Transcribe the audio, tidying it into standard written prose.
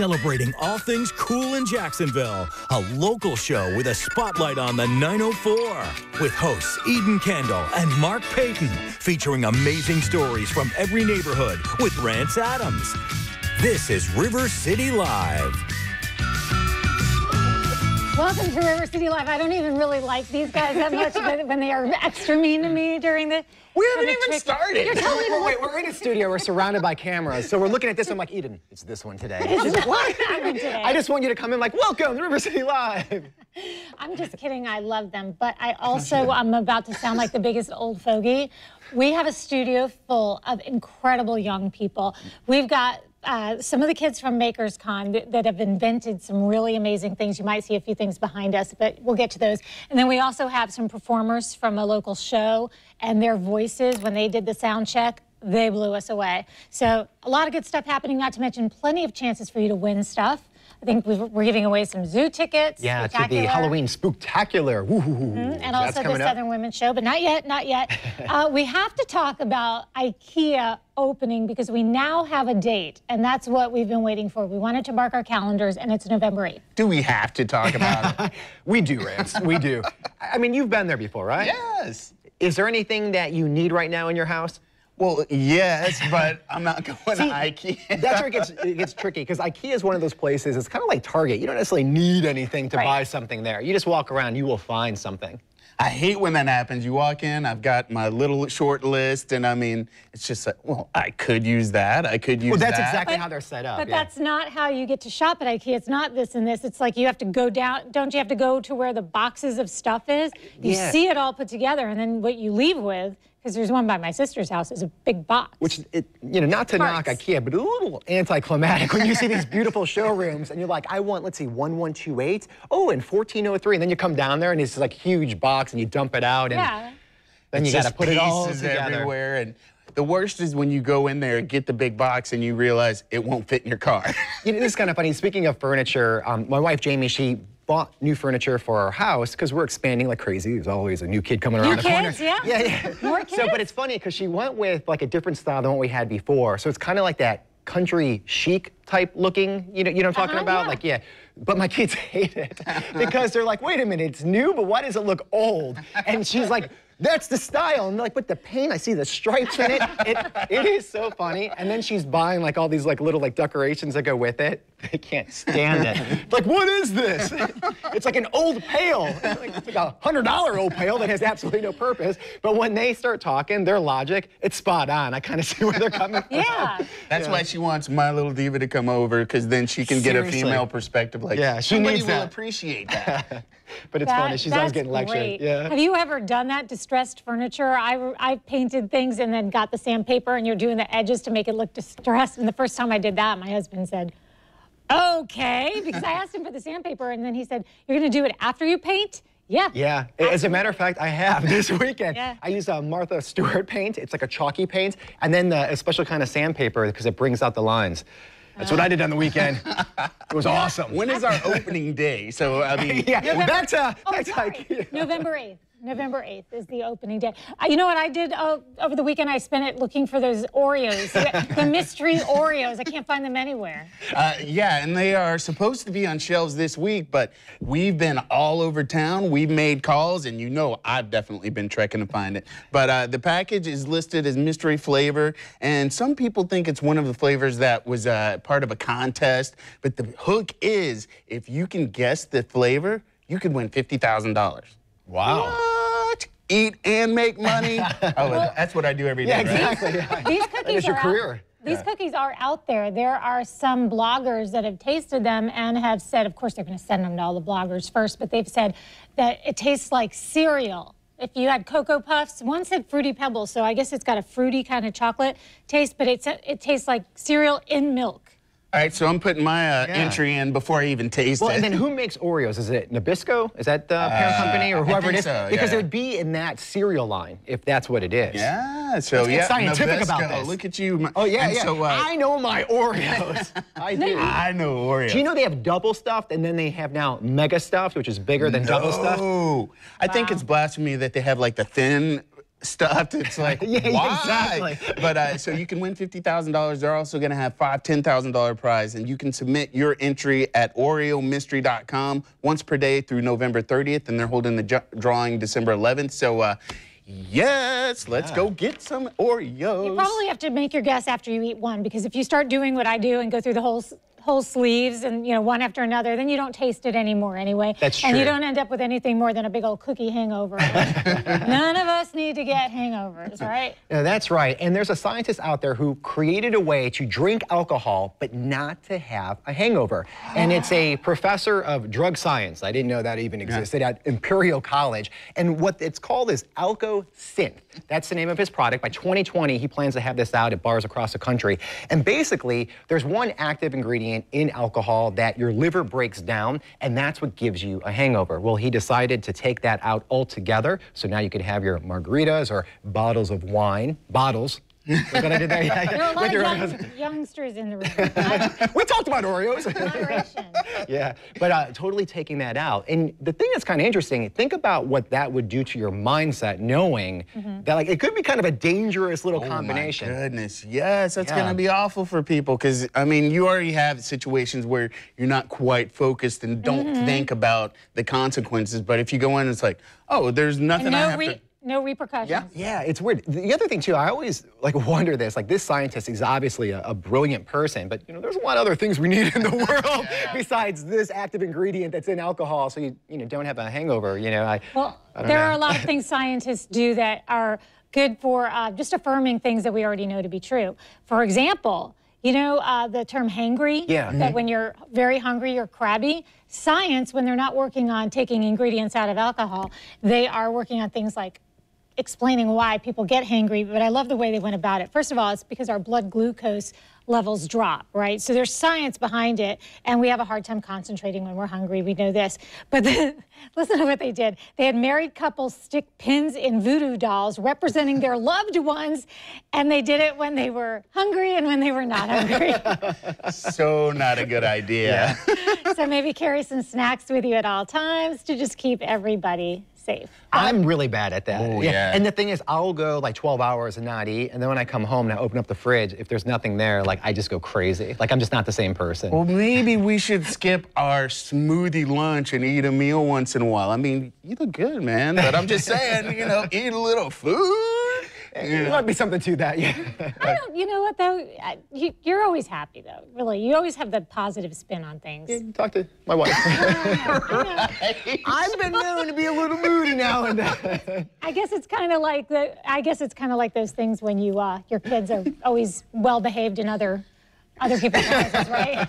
celebrating all things cool in Jacksonville. A local show with a spotlight on the 904. With hosts Eden Kendall and Mark Payton. Featuring amazing stories from every neighborhood with Rance Adams. This is River City Live. Welcome to River City Live. I don't even really like these guys that much when they are extra mean to me during the... We haven't even started. You're telling me wait, we're in a studio. We're surrounded by cameras. So we're looking at this. I'm like, Eden, it's this one today. She's like, what? I just want you to come in like, welcome to River City Live. I'm just kidding. I love them. But I also, I'm about to sound like the biggest old fogey. We have a studio full of incredible young people. We've got some of the kids from Makers Con that have invented some really amazing things. You might see a few things behind us, but we'll get to those. And then we also have some performers from a local show, and their voices, when they did the sound check, they blew us away. So a lot of good stuff happening, not to mention plenty of chances for you to win stuff. I think we're giving away some zoo tickets. Yeah, to the Halloween Spooktacular. And also the Southern Women's Show, but not yet, not yet. We have to talk about IKEA opening because we now have a date, and that's what we've been waiting for. We wanted to mark our calendars, and it's November 8th. Do we have to talk about it? We do, Rance, we do. I mean, you've been there before, right? Yes. Is there anything that you need right now in your house? Well, yes, but I'm not going to IKEA. That's where it gets tricky, because IKEA is one of those places, it's kind of like Target. You don't necessarily need anything to buy something there. You just walk around, you will find something. I hate when that happens. You walk in, I've got my little short list, and I mean, it's just like, well, I could use that, I could use that. Well, that's exactly how they're set up. But that's not how you get to shop at IKEA. It's not this and this. It's like you have to go down. Don't you have to go to where the boxes of stuff is? You see it all put together, and then what you leave with, because there's one by my sister's house, is a big box. Which, not to knock IKEA, but a little anticlimactic when you see these beautiful showrooms and you're like, I want, let's see, 1128. Oh, and 1403. And then you come down there and it's like huge box and you dump it out. And then you got to put it all together. Everywhere. And the worst is when you go in there, get the big box, and you realize it won't fit in your car. This is kind of funny. Speaking of furniture, my wife, Jamie, she bought new furniture for our house because we're expanding like crazy. There's always a new kid coming around the corner. Yeah. More kids. So, but it's funny because she went with like a different style than what we had before. So it's kind of like that country chic type looking, you know what I'm talking about? Like, but my kids hate it because they're like, wait a minute, it's new, but why does it look old? And she's like, that's the style. And they're like, with the paint, I see the stripes in it. It is so funny. And then she's buying like all these like little like decorations that go with it. They can't stand it. Like, what is this? It's like an old pail. It's like a $100 old pail that has absolutely no purpose. But when they start talking, their logic, it's spot on. I kind of see where they're coming from. That's why she wants my little diva to come over, because then she can get a female perspective. Like, somebody will appreciate that. But it's funny. She's always getting lectured. Have you ever done that, distressed furniture? I've painted things and then got the sandpaper and you're doing the edges to make it look distressed. And the first time I did that, my husband said, okay, because I asked him for the sandpaper and then he said, you're going to do it after you paint? Yeah. As a matter of fact, I have this weekend. I used Martha Stewart paint. It's like a chalky paint. And then a special kind of sandpaper because it brings out the lines. That's what I did on the weekend. It was awesome. When is our opening day? So, I mean... That's IKEA. November 8th. November 8th is the opening day. You know what I did over the weekend? I spent it looking for those Oreos, the mystery Oreos. I can't find them anywhere. And they are supposed to be on shelves this week, but we've been all over town. We've made calls, and I've definitely been trekking to find it. But the package is listed as mystery flavor, and some people think it's one of the flavors that was part of a contest. But the hook is, if you can guess the flavor, you could win $50,000. Wow. What? Eat and make money? That's what I do every day, exactly. Right? These cookies your career. These cookies are out there. There are some bloggers that have tasted them and have said, of course, they're going to send them to all the bloggers first, but they've said that it tastes like cereal. If you had Cocoa Puffs, one said Fruity Pebbles, so I guess it's got a fruity kind of chocolate taste, but it tastes like cereal in milk. All right, so I'm putting my entry in before I even taste it. And then who makes Oreos? Is it Nabisco? Is that the parent company or whoever it is? So, because it would be in that cereal line if that's what it is. So It's scientific Nabisco. about this. Look at you. So, I know my Oreos. I do. I know Oreos. Do you know they have double stuffed and then they have now mega stuffed, which is bigger than double stuffed? I think it's blasphemy that they have like the thin stuffed. It's like, Yeah, why? exactly. But so you can win $50,000. They're also going to have $10,000 prize, and you can submit your entry at OreoMystery.com once per day through November 30th, and they're holding the drawing December 11th. So yes, let's go get some Oreos. You probably have to make your guess after you eat one, because if you start doing what I do and go through the whole sleeves and, you know, one after another, then you don't taste it anymore anyway. That's true. And you don't end up with anything more than a big old cookie hangover. None of us need to get hangovers, right? No, that's right. And there's a scientist out there who created a way to drink alcohol but not to have a hangover. And it's a professor of drug science. I didn't know that even existed at Imperial College. And what it's called is AlcoSynth. That's the name of his product. By 2020, he plans to have this out at bars across the country. And basically, there's one active ingredient in alcohol that your liver breaks down, and that's what gives you a hangover. Well, he decided to take that out altogether, so now you could have your margaritas or bottles of wine. Bottles. Look what I did there. There are a lot of youngsters in the room. We talked about Oreos. Moderation. Yeah, but totally taking that out. And the thing that's kind of interesting, think about what that would do to your mindset, knowing that like it could be kind of a dangerous little combination. Oh my goodness, yes, that's gonna be awful for people, because I mean, you already have situations where you're not quite focused and don't think about the consequences. But if you go in, it's like, oh, there's nothing I have to. No repercussions. Yeah, it's weird. The other thing too, I always like wonder this, like this scientist is obviously a brilliant person, but you know, there's a lot of other things we need in the world besides this active ingredient that's in alcohol, so you don't have a hangover, you know. Well, there are a lot of things scientists do that are good for just affirming things that we already know to be true. For example, you know the term hangry? Yeah. That when you're very hungry, you're crabby. Science, when they're not working on taking ingredients out of alcohol, they are working on things like explaining why people get hangry, but I love the way they went about it. First of all, it's because our blood glucose levels drop, right? So there's science behind it, and we have a hard time concentrating when we're hungry. We know this. But listen to what they did. They had married couples stick pins in voodoo dolls representing their loved ones, and they did it when they were hungry and when they were not hungry. So not a good idea. So maybe carry some snacks with you at all times to just keep everybody safe. I'm really bad at that. Oh, yeah. And the thing is, I'll go like 12 hours and not eat, and then when I come home and I open up the fridge, if there's nothing there, like I just go crazy. Like I'm just not the same person. Well, maybe we should skip our smoothie lunch and eat a meal once in a while. I mean, you look good, man, but I'm just saying, you know, eat a little food. There might be something to that, yeah. I don't, you know what though? You're always happy though, really. You always have the positive spin on things. Talk to my wife. I've been known to be a little moody now and then. I guess it's kind of like those things when you your kids are always well behaved in other people's houses, right?